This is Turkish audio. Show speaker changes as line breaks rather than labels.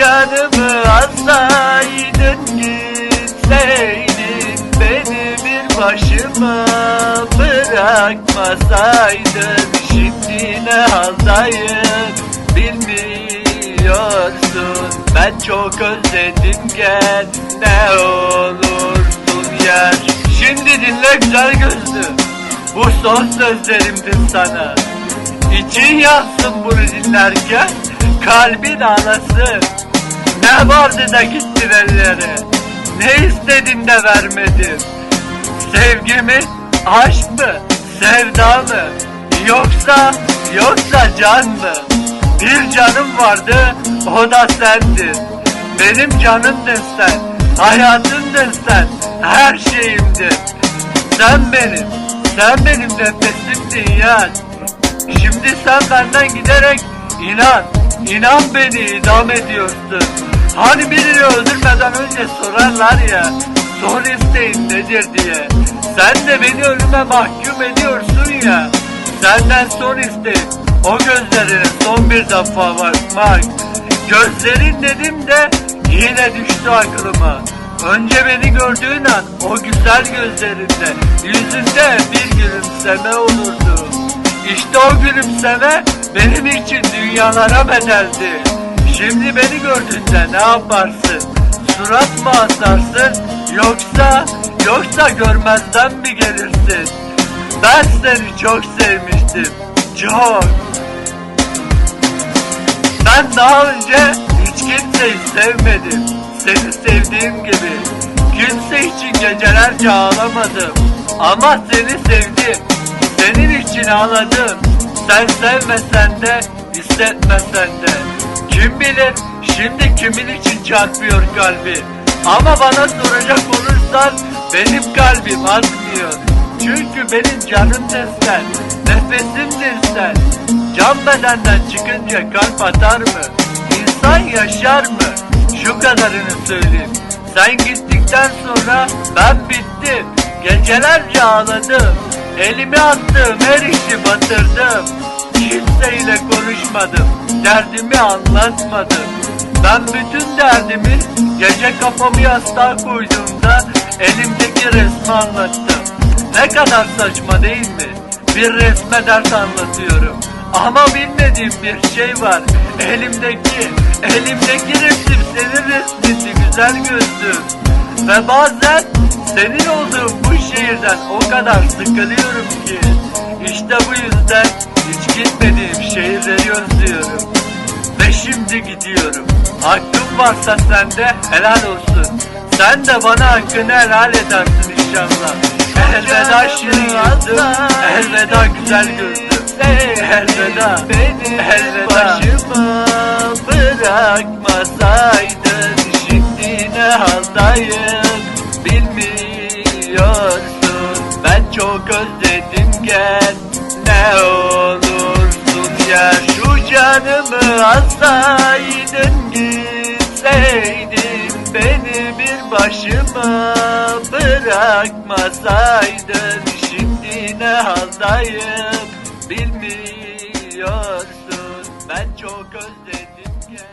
canımı alsaydın, gitseydin, beni bir başıma bırakmasaydın. Şimdi ne haldayım bilmiyorsun. Ben çok özledim, gel ne olursun yer. Şimdi dinle güzel gözlüm, bu son sözlerimdir sana. İçin yansın bunu dinlerken, kalbin ağlasın. Ne vardı da gittin ellere, ne istedin de vermedim. Sevgi mi, aşk mı, sevda mı, yoksa can mı? Bir canım vardı, o da sendin. Benim canımdın sen, hayatımdın sen, her şeyimdin. Sen benim nefesimdin ya. Şimdi sen benden giderek inan beni idam ediyorsun. Hani birini öldürmeden önce sorarlar ya, son isteğin nedir diye. Sen de beni ölüme mahkum ediyorsun ya. Senden son isteğim o gözlerine son bir defa bakmak. Gözlerin dedim de yine düştü aklıma. Önce beni gördüğün an o güzel gözlerinde, yüzünde bir gülümseme olurdu. İşte o gülümseme benim için dünyalara bedeldi. Şimdi beni gördüğünde ne yaparsın? Surat mı asarsın? Yoksa görmezden mi gelirsin? Ben seni çok sevmiştim, çok. Ben daha önce hiç kimseyi sevmedim, seni sevdiğim gibi. Kimse için gecelerce ağlamadım, ama seni sevdim. Senin için ağladım. Sen sevmesen de, hissetmesen de. Kim bilir şimdi kimin için çarpıyor kalbi. Ama bana soracak olursan benim kalbim atmıyor. Çünkü benim canımdın sen, nefesimdin sen. Can bedenden çıkınca kalp atar mı? İnsan yaşar mı? Şu kadarını söyleyeyim. Sen gittikten sonra ben bittim. Gecelerce ağladım. Elimi attım, her işi batırdım. Kimseyle konuşmadım, derdimi anlatmadım. Ben bütün derdimi gece kafamı yastığa koyduğumda elimdeki resmi anlattım. Ne kadar saçma değil mi? Bir resme dert anlatıyorum. Ama bilmediğim bir şey var. Elimdeki resim senin resmindi güzel gözlüm. Ve bazen senin olduğun bu şehirden o kadar sıkılıyorum ki. İşte bu yüzden hiç gitmediğim şehirleri özlüyorum. Ve şimdi gidiyorum. Hakkım varsa sende helal olsun. Sen de bana hakkını helal edersin inşallah. Elveda şirin yüzüm, elveda güzel gözlüm. Elveda, elveda. Başıma bırakmasaydın, şimdi ne haldayım bilmiyorsun. Ben çok özledim, gel ne olursun ya. Şu canımı alsaydın, gitseydin, beni bir başıma bırakmasaydın. Şimdi ne haldayım bilmiyorsun. Ben çok özledim, gel.